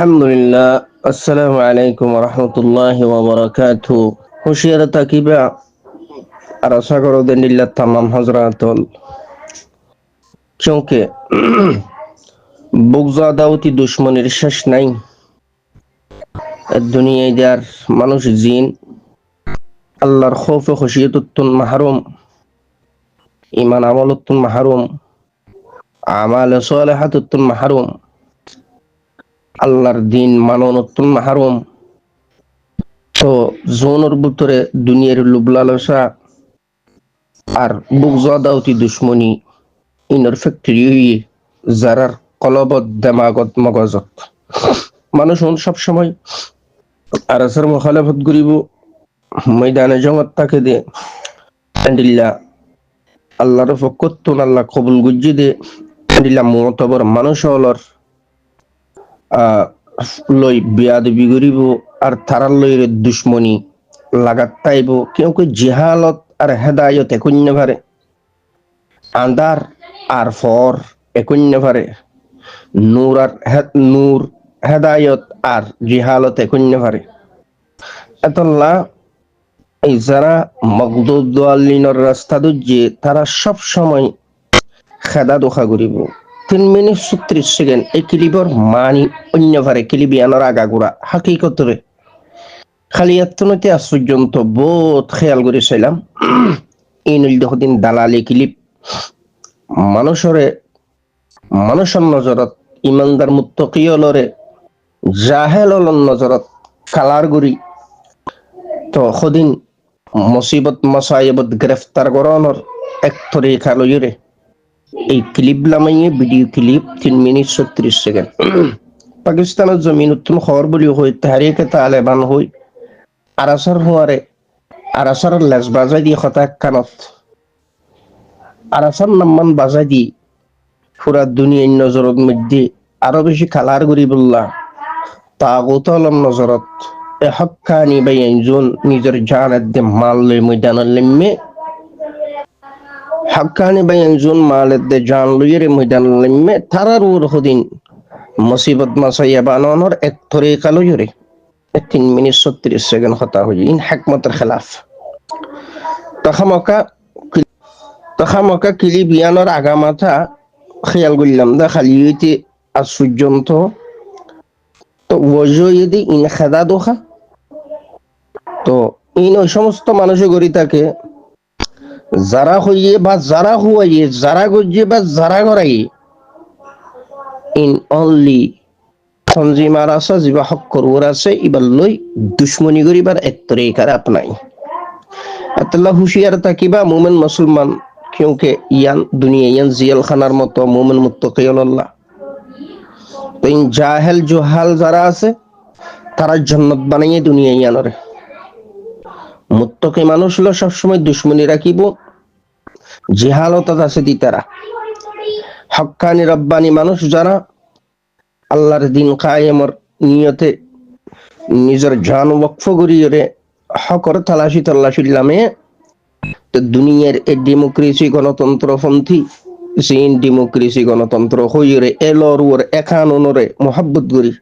Alhamdulillah, Assalamu alaikum wa rahmatullahi wa barakatuh. Hushiyar takiba arasagaro denilla tamam hazratul. क्योंकि বুকজাদাউতি দুশ্মনের শেষ নাই। দুনিয়ায় যার মানুষ জিন আল্লাহর খৌফে খশিয়তুন মাহরুম, ইমান আমলতুন মাহরুম, আমাল সালিহাতুন মাহরুম, আল্লাহর দিন মাননতুন মাহরুম। তো জোনের ভিতরে দুনিয়ার লোভ লালসা আর বুকজাদাউতি দুশ্মনী ইনর ফ্যাক্টরি যারার কলবত দেমাগত মগজত মানুষ সব সময় আরাসের মুখালাফত করিব, ময়দানে জগৎ তাকে দে আন্দিল্লা আল্লাহর ফকতুন আল্লাহ কবুল গুজি দে আন্দিল্লা মুতবর মানুষ হলর লই বিয়াদবি করিব আর তারার লইরে দুশ্মনী লাগাত তাইব। কেউ জিহালত আর হেদায়ত একন্য পারে, আন্দার আর ফর একন্য পারে, নূর আর নূর হেদায়ত আর জিহালত একন্য পারে। এতল্লা এই যারা মগদুব দোয়ালিনের রাস্তা দুজে তারা সব সময় খেদা দোখা করিব। 3 মিনিট 36 সেকেন্ড এই ক্লিপর মানি অন্য পারে ক্লিবিয়ানোর আগাগোড়া হাকিকতরে খালি এতনতে আজ পর্যন্ত বহুত খেয়াল করেছিলাম। এই নলদিন দালালি ক্লিপ মানুষের নজরত ইমানদার মুত্তকিয়লরে জাহেলর নজরত কালার গুরি তো সদিন মুসিবত মাসাইবত গ্রেফতার করানোর এক তরিকা লইরে এই ক্লিপ লামাইয়ে ভিডিও ক্লিপ 3 মিনিট 36 সেকেন্ড। পাকিস্তানের জমিন উত্তম খবর বলি হই তাহারিকে তালেবান হই আরাসার হুয়ারে আরাসার লেজ বাজাই দিয়ে কথা কানত আরাসার নাম্মান বাজাই দিয়ে পুরা দুনিয়ার নজরত মধ্যে আরো বেশি কালার করি বললা তাগুতলম নজরত এ হক্কানি বাইনজন নিজের জানের দে মাল লই ময়দানের লিম্মে হক্কানি বাইনজন মালের দে জান লইরে ময়দানের লিম্মে তারার ওর হদিন মুসিবত মাসাইয়া বানানোর এক তরিকা লইরে 3 মিনিট 36 সেকেন্ড হতা হই ইন হিকমতের খেলাফ তখামকা কিলি বিয়ানোর আগামাথা খেয়াল করলাম দা খালি হইতে আজ পর্যন্ত তো ওজো যদি ইন খেদা দোখা তো ইন ওই সমস্ত মানুষে গড়ি থাকে যারা হইয়ে বা যারা হুয়াইয়ে যারা গজিয়ে বা যারা গড়াইয়ে ইন অনলি তঞ্জিমার আছে যিবা হক করুর আছে ইবার লই দুশ্মনী করিবার এক তরিকার আপনাই আল্লাহ হুশিয়ার তাকিবা মুমিন মুসলমান क्योंकि ইয়ান দুনিয়া ইয়ান জিয়াল খানার মতো মুমিন মুত্তাকিউল্লাহ। তো ইন জাহেল জুহাল যারা আছে তারা জান্নাত বানাইয়ে দুনিয়া ইয়ানরে মুত্তাকি মানুষ হলো সবসময় দুশ্মনী রাখিব, জিহালত আছে দি তারা হক্কানি রব্বানি মানুষ যারা আল্লাহর দিন কায়েমর নিয়তে নিজের জান ওয়াকফ করিয়ে হকর তালাশি লামে তো দুনিয়ার এই ডেমোক্রেসি গণতন্ত্রপন্থী চীন ডেমোক্রেসি গণতন্ত্র হইরে এলর ওর একানরে মোহাব্বত করি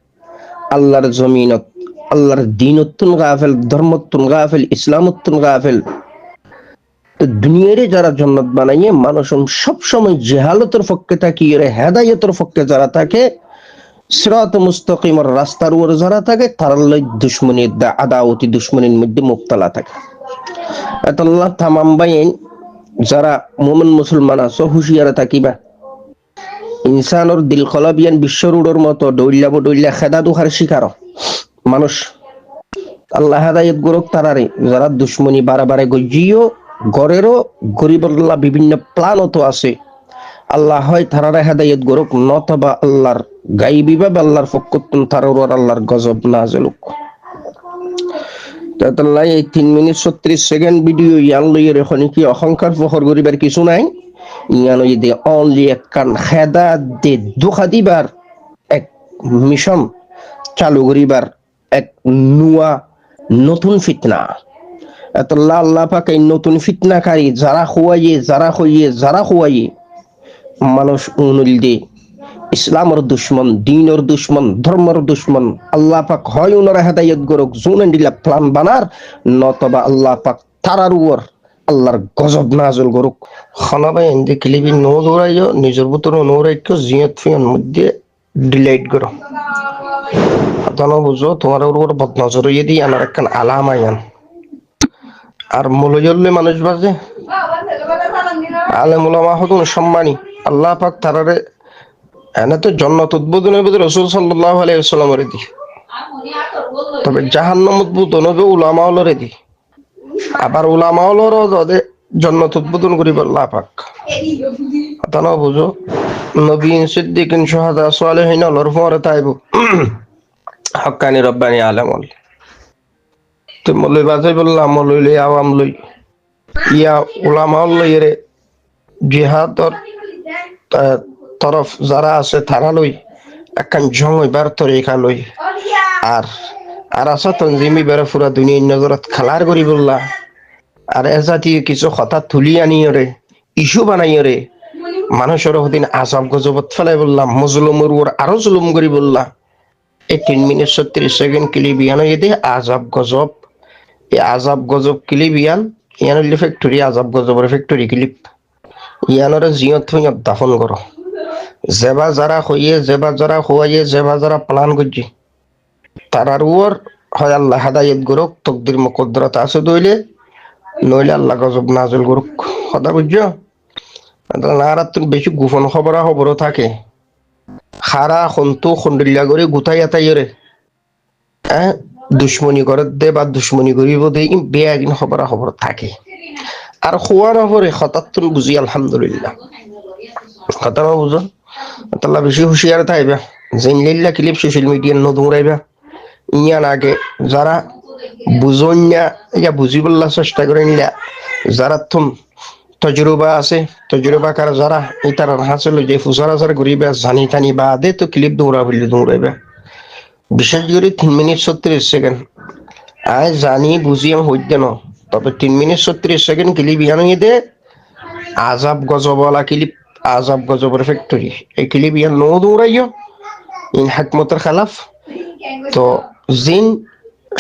আল্লাহর জমিনত আল্লাহর দিনতুন গাফেল ধর্মতুন গাফেল ইসলামতুন গাফেল তো দুনিয়ারে যারা জান্নাত বানাইয়ে মানুষ সব সময় জিহালতের পক্ষে থাকিয়ে হেদায়েতের পক্ষে যারা থাকে সিরাত মুস্তাকিমের রাস্তার উপর যারা থাকে তারা লই দুশ্মনীর আদাওতি দুশ্মনীর মধ্যে মুবতালা থাকে। আল্লাহ তামাম বাইন যারা মুমিন মুসলমান আছে হুশিয়ার থাকিবা ইনসানের দিল খলাবিয়ান বিশ্বরুডের মতো দৌল্লা খেদা দুখার শিকার মানুষ আল্লাহ হেদায়েত গরক তারারে যারা দুশ্মনী বারে গজিও গরেরও গরিবল্লাহ বিভিন্ন প্ল্যানত আছে আল্লাহ হয় তারারে হেদায়েত গরক নতবা আল্লাহর গাইবি বা আল্লাহর ফকতুন তারার আল্লাহর গজব নাযিলুক। তাতাল্লাহ এই 3 মিনিট 36 সেকেন্ড ভিডিও ইয়ান লইয়ে রেখনি কি অহংকার ফখর করিবার কিছু নাই। ইয়ান ওই দে অনলি এক কান খেদা দে দুখা দিবার এক মিশন চালু করিবার এক নুয়া নতুন ফিতনা। তাতাল্লাহ আল্লাহ পাক এই নতুন ফিতনাকারী যারা খুয়াইয়ে মানুষ উনুল দে ইসলামের দুশ্মন, দিনের দুশ্মন, ধর্মের দুশ্মন আল্লাহ পাক হয় ওনারা হেদায়ত গরক জোন দিলা প্লান বানার, নতবা আল্লাহ পাক তারার উপর আল্লাহর গজব নাজল গরুক। খানাবাই এন্ডে ক্লিবি নো দৌড়াইও, নিজের ভিতরে নো রাখো, জিয়ত ফিয়ন মধ্যে ডিলাইট করো। আতানো বুঝো তোমার উপর বদনজর হইয়ে দিই আমার একখান আলামায়ান। আর মূল্যলে মানুষ বাজে আলেম উলামা হতুন সম্মানী, আল্লাহ পাক তারারে এনে তো জন্নত উদ্বোধনের ভিতরে রাসূল সাল্লাল্লাহু আলাইহি ওয়াসাল্লামের দি, তবে জাহান্নাম উদ্বোধন হবে উলামা হলরে দি। আবার উলামা হলর ওদের জন্নত উদ্বোধন করিব আল্লাহ পাক। তানা বুঝো নবীন সিদ্দিকিন শুহাদা সালেহিন হলর পরে তাইব হক্কানি রব্বানি আলেম হল। তো মৌলভী বাজাই বললাম মৌলভী আওয়াম লই ইয়া উলামা লই রে জিহাদর তরফ যারা আছে তারা লই একখান জং হইবার তরিকা লই। আর আর আছে তনজিমি বেড়ে পুরা দুনিয়ার নজরত খেলার করি বললা। আর এ জাতীয় কিছু কথা তুলি আনিয়রে ইস্যু বানাইয়রে মানুষের হদিন আজাব গজবত ফেলাই বললাম, মজলুমের ওর আরো জুলুম করি বললা। এই 3 মিনিট 36 সেকেন্ড ক্লিপ ইয়ানো এদে আজাব গজব, এই আজাব গজব ক্লিপ ইয়ান ইয়ান ফ্যাক্টরি আজাব গজবের ফ্যাক্টরি ক্লিপ ইয়ানোরে জিয়ত থইয়ত দাফন করো। যেবা যারা হইয়ে যেবা যারা হইয়ে যেবা যারা প্লান করছি তারার উপর হয় আল্লাহ হেদায়েত করুক, তকদির মুকদ্দরাত আছে দইলে, নইলে আল্লাহ গজব নাজিল করুক। কথা বুঝছো? আর তুমি বেশি গোপন খবরও থাকে, খারা খন্তু খন্ডিল্লা করে গুতাই আতাইরে হ্যাঁ দুশ্মনী করে দে বা দুশ্মনী করিব দে বেয়া একদিন খবর থাকে। আর খোয়ার খবরে হঠাৎ তুমি বুঝি আলহামদুলিল্লাহ। কথা বুঝো তাল্লা বেশি হুঁশিয়ার থাকবে, জেনলিল্লা ক্লিপ সোশ্যাল মিডিয়ার নতুন রাইবা ইয়ান আগে যারা বুঝন না ইয়া বুঝি বললা চেষ্টা করে নিলা, যারা তুম তজরুবা আছে তজরুবাকার যারা এই তার হাসিল যে ফুসার আসার ঘুরিবা জানি টানি বা দে তো ক্লিপ দৌড়াইবা। বিশেষ করে 3 মিনিট 36 সেকেন্ড আয় জানি বুঝি আমি হইতে ন, তবে 3 মিনিট 36 সেকেন্ড ক্লিপ ইয়ানো দে আজাব গজবওয়ালা ক্লিপ, আজাব গজবের ফ্যাক্টরি। এই ক্লিপ ইয়ান নো দৌড়াইও ইন হাকমতের খেলাফ। তো জিন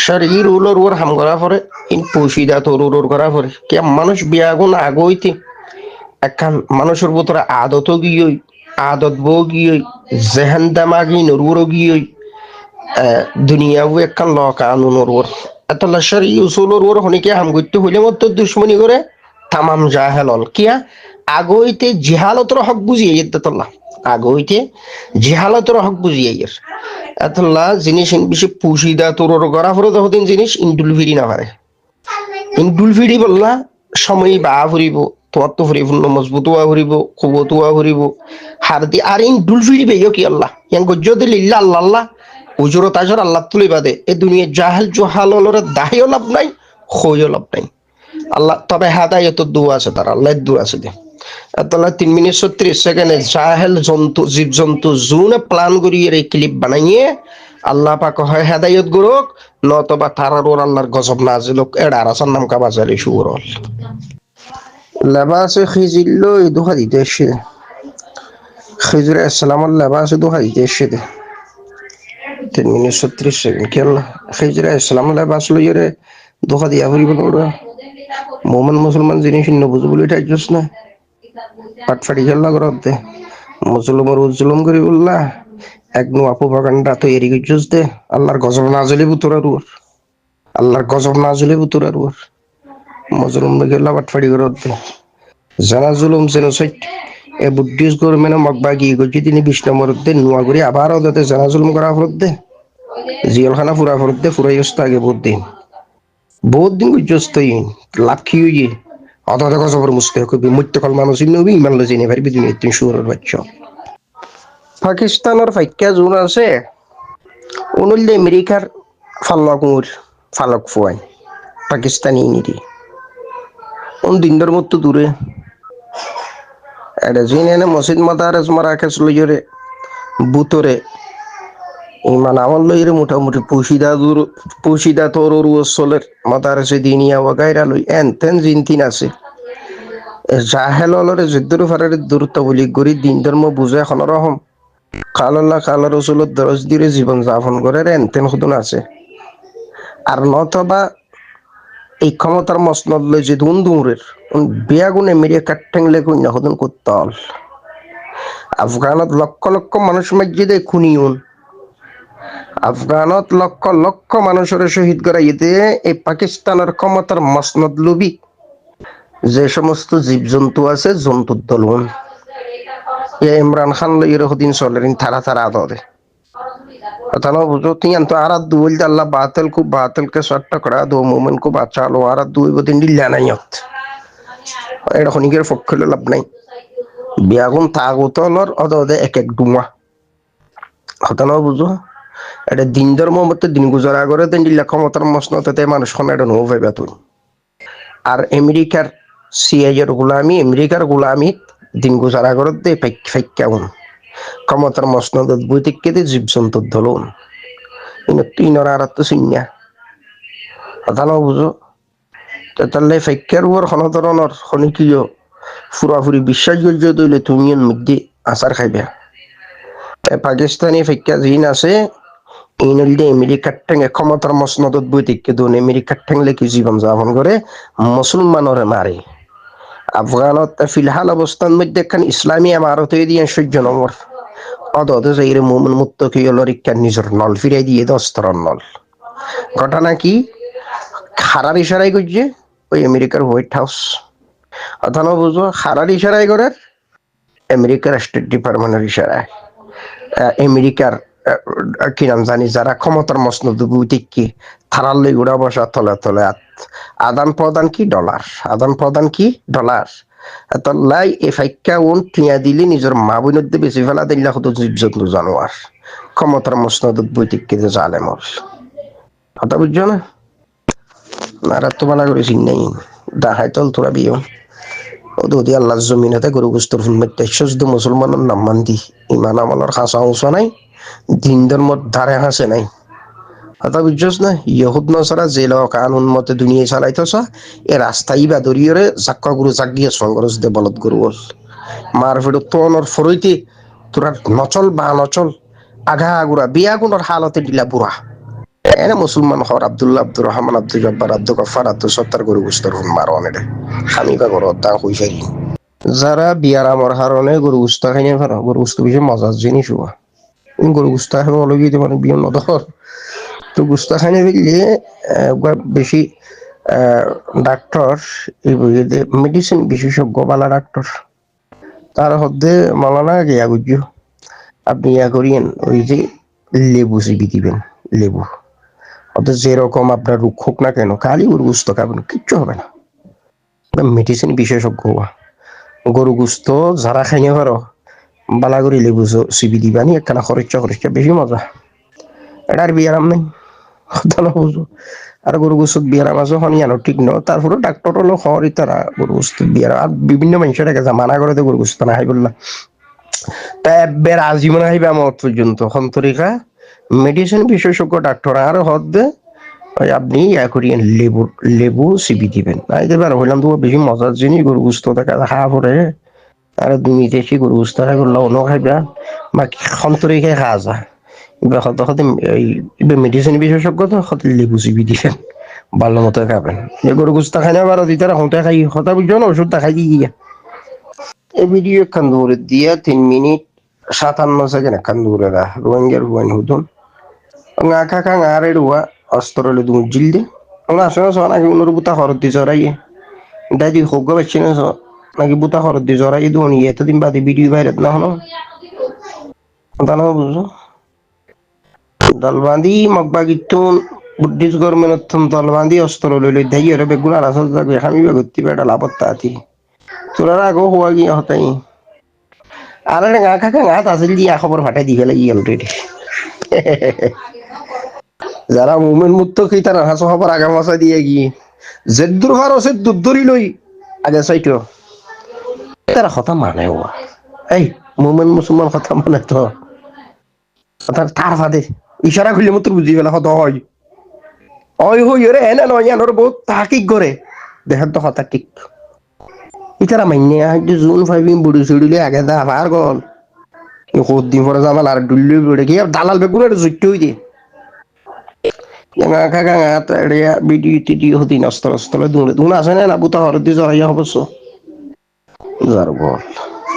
শরীর উলোর ওর হাম করা পরে ইন পৌশিদা তোর করা পরে কে মানুষ বিয়াগুন আগইতে একখান মানুষের ভিতরে আদত গিয়ে আদত বউ গিয়ে জেহান দামাগি নরুর গিয়ে দুনিয়াও একখান লক আনুনোর ওর এত শরী উসুলোর ওর হনিকে হাম করতে হইলে মতো দুশ্মনী করে তামাম জাহেল হল কিয়া আগইতে জিহালতর হক বুঝিয়ে যেতল্লাহ, আগইতে জিহালতর হক বুঝিয়ে এতলা জিনিস বেশি পুষিদা তোর করা পরে তখন জিনিস ইন্ডুল ফিরি না পারে। ইন্ডুল ফিরি বললা সময় বা ফুরিব, তোমার তো ফুরি ফুল মজবুত হওয়া ফুরিব, কুবত হওয়া ফুরিব হার দি। আর ইন্ডুল ফিরিবে কি আল্লাহ ইয়ান গজ্জ দিল ইল্লা আল্লাহ আল্লাহ উজুরত আজর আল্লাহ তুলি বাদে এ দুনিয়া জাহেল জোহালরে দাহিও লাভ নাই, খইও লাভ নাই। আল্লাহ তবে হাদায়ত দোয়া আছে, তার আল্লাহ দোয়া আছে দে। তাহলে 3 মিনিট 36 সেকেন্ডে জাহেল জন্তু জীব জন্তু জুনে প্লান করিয়ে এই ক্লিপ বানাইয়ে আল্লাহ পাক হয় হেদায়ত গরুক, নতবা তারার ওর আল্লাহর গজব নাজিল হোক। এডা আরাসার নাম কাবাজালি সুরল লেবাসে খিজিল্ল দুহা দিতে এসে খিজুর আসসালামুল লেবাসে দুহা দিতে এসে 3 মিনিট 36 সেকেন্ড খেল খিজুর আসসালামুল লেবাস লইরে দুহা দিয়া ফুরিব ওরা মোমেন মুসলমান জিনিস বুঝু বলে এটা জোস না পাটফাটি খেলা করতে মুসলমান উজ্জুলম করি বললা এক নু আপু বাগানটা তো এরি জুস দে আল্লাহর গজব নাজলি বুতুরার ওর, আল্লাহর গজব নাজলি বুতুরার ওর মুসলমান গেলা পাটফাটি করতে জানা জুলুম যেন সৈট এ বুদ্ধিস গরমেন মগবাগি গজি তিনি 20 নম্বর দে নোয়া করে আবার ওদের জানা জুলুম করা ফরত দে জিয়ালখানা পুরা ফরত দে পুরাই অবস্থা আগে বহুত দিন গুজস্তই লাভ কি হইয়ে অত গজবর মুস্তে কবি মুত্তকল মানুষ নবী ইমান লজে নে পারবি দুনিয়া তিন সুরের বাচ্চা। পাকিস্তানের ফাইক্কা জোন আছে অনুল্লে আমেরিকার ফালক ফুয়াই পাকিস্তানি নিরি কোন দিনদার মতো দূরে এটা জিনে মসজিদ মাদারেস মারাকেস লইরে বুতরে ইমান আমল লইরে মোটামুটি পুশিদা তোর ওসলের মাদারেসে দিনিয়া ওয়াগাইরা লই তেন জিনতিন আছে জাহেল অলরে যুদ্ধর ফারের দূরত্ব বলি গরি দিন ধর্ম বুঝে এখন রহম কালাল্লাহ কালা রসুলের দরজ দিয়ে জীবন যাপন করে এনতেন হুদুন আছে আর নতবা এই ক্ষমতার মসনদ লই যে দুন দূরের বিয়াগুনে মেরিয়ে কাট্টেংলে কুইনা হুদুন কুত্তল আফগানত লক্ষ লক্ষ মানুষ মসজিদে খুনিউন আফগানত লক্ষ লক্ষ মানুষের শহীদ করাইতে এই পাকিস্তানের ক্ষমতার মসনদ লুবি যে সমস্ত জীবজন্তু আছে জন্তুর দলুন ইমরান খান লইয়ের হদিন চলেন থারা থারা আদরে তাহলে বুঝো তিয়ান তো আর দুল আল্লাহ বাতিল को बातिल के सट टकरा दो मोमेन को बाचा लो আর দুই বদিন দিল্লা নাই হত এটা খনিকের পক্ষে লাভ নাই বিয়াগুন তাগুতলর অদে এক এক ডুমা হতানো বুঝো এটা দিন ধর্ম মতে দিন গুজারা করে দেন দিল্লা ক্ষমতার মসনতে মানুষ খন এটা নো ভাইবা তুই আর আমেরিকার সিআইয়ের গোলামি আমেরিকার গোলামি দিন গুজারা করে দে ফাইক্কাউন ক্ষমতার মসনদ বইতে দে জীবজন্তুর দলুন ইনর আর তো সিন্যা হতানো বুঝো তাহলে ফাইক্কার উপর কোনো ধরনের খনিকীয় পুরাপুরি বিশ্বাসযোগ্য দইলে তুমি মধ্যে আচার খাইবা পাকিস্তানি ফাইক্কা জিন আছে ইনলদে আমেরিকার ঠেঙে ক্ষমতার মসনদত বইতে দোন আমেরিকার ঠেংলে কি জীবন যাপন করে মুসলমানরে মারে আফগানত ফিলহাল অবস্থান মধ্যে একখান ইসলামী আমারত দিয়ে সহ্য নম্বর অদতে যাইরে মুমিন মুত্তকি লরিকা নিজের নল ফিরাই দিয়ে দস্তরন নল ঘটনা কি খারার ইশারাই করছে ওই আমেরিকার হোয়াইট হাউস অথবা বুঝো খারার ইশারাই করে আমেরিকার স্টেট ডিপার্টমেন্টের ইশারায় আমেরিকার কি নাম জানি যারা ক্ষমতার মসনদ বুটিকি থারার লই উড়া বসা তলে তলে আদান প্রদান কি ডলার আদান প্রদান কি ডলার লাই এ ফাইক্কা উন টিয়া দিলি নিজের মা বোনের বেশি ফেলা দিল্লা হতো জীবজন্তু জানোয়ার ক্ষমতার মসনদ বুটিকি যে জালেমল কথা বুঝছো না আর তো বালা করে চিন নাই দাহাই তল তোরা বিয়ে ওদি আল্লাহর জমিনেতে গরু গোস্তর ফুলমেতে শুধু মুসলমানের নাম মান্দি ইমান আমলের খাসা উঁচা নাই দিন ধর্মর ধারে হাসে নাই কথা বুঝছস না ইহুদ নসরা জেল কানুন মতে দুনিয়া চালাইতেছ এ রাস্তাই বা দরিয়রে জাক্কা গুরু জাগিয়ে সংগরস দে বলদ গরু বল মার ফেরত তোর ফরইতে তোরা নচল বা নচল আঘা আগুরা বিয়া গুণর হালতে দিলা বুড়া এনে মুসলমান হর আব্দুল্লাহ আব্দুর রহমান আব্দুল জব্বার আব্দুল গফার আব্দুল সত্তার গরু গোস্তর হুন মারো অনেরে খামিবা গরু দা হই ফেরি যারা বিয়ার আমার হারনে গরু গুস্তা খাইনে পারো গরু গুস্ত বেশি মজার জিনিস হওয়া গরু গুস্তা খাবে অলগিয়ে মানে বিয়ে নদর তো গুস্তা খাইনে ফেললে বেশি ডাক্তার এই মেডিসিন বিশেষজ্ঞ বালা ডাক্তার তার হদ্দে মালানা গিয়া গুজ্জ আপনি ইয়া করিয়েন ওই যে লেবু চিবি দিবেন লেবু অত যেরকম আপনার রোগ হোক না কেন খালি গরু গুস্ত খাবেন কিচ্ছু হবে না মেডিসিন বিশেষজ্ঞ হওয়া গরু গুস্ত যারা খাইনে পারো বালা করে লেবু চিবি দিবানি একখানা খরচা বেশি মজা এটা আর বিয়ারাম নেই কথা না বুঝো আর গরু গুস্ত বিয়ারাম আছে হনিয়ানো ঠিক ন তারপরে ডাক্তার হলো খবরই তারা গরু গুস্ত বিয়ার আর বিভিন্ন মানুষের কাছে মানা করে গরু গুস্ত না খাই বললা তা একবার আজীবন খাইবে আমার পর্যন্ত হন্তরিকা মেডিসিন বিশেষজ্ঞ ডাক্তার আর হদ্দে আপনি ইয়া করিয়েন লেবু চিবি দিবেন তাই দেবেন হইলাম তো বেশি মজার জিনিস গরু গুস্ত দেখা খা পরে আর তুমি দেশি গরু গুস্ত খাই করলে অন্য খাইবা বা সন্তরিকে খা যা এবার হতে হতে মেডিসিন বিশেষজ্ঞ তো হতে লেবু চিবি দিবেন ভালো মতো খাবেন যে গরু গুস্ত খাই না পারো দিতে হতে খাই হতা বুঝছো না ওষুধটা খাই গিয়া এই ভিডিও একখান দূরে দিয়া 3 মিনিট 57 সেকেন্ড একখান দূরে দা রোহিঙ্গার হুয়াইন হুদুন ngaka ka ngare dua australia du jilde nga so na ki unur buta horot di zorai dadi hogo bachina so nagi buta horot di zorai du ni eta din badi video bayrat na hono dana buzo dalbandi magbagitun buddhist government thum dalbandi australia le dai ere beguna rasal da khami be gotti beda lapattati turara go huwa gi hotai ara ngaka ka ngata asli dia খবর ফাটাই দি ফেলাই already যারা মুমিন মুত্তাকি তারা হাসো খবর আগে মাসা দিয়ে গিয়ে জেদ্দুর ফার আছে দুদ্দুরি লই আগে সাইটো তারা কথা মানে ও এই মুমিন মুসলমান কথা মানে তো তার ফাদে ইশারা খুলে মত বুঝি গেল কথা হয় ওই হই রে এনা নয় এনর বহুত তাকিক করে দেখেন তো কথা ঠিক ইতারা মাইনে আজ জুন 5 বুড়ি ছড়িলে আগে দা আর গল কদিন পরে যামান আর ডুল্লি বেড়ে কি দালাল বেগুন আর জুটতে হই দিয়ে গাঙা ভিডিও টিডিও হতি নষ্ট নষ্ট দুলে দুন আছে না বুতা হরদি জড়াইয়া অবশ্য যার বল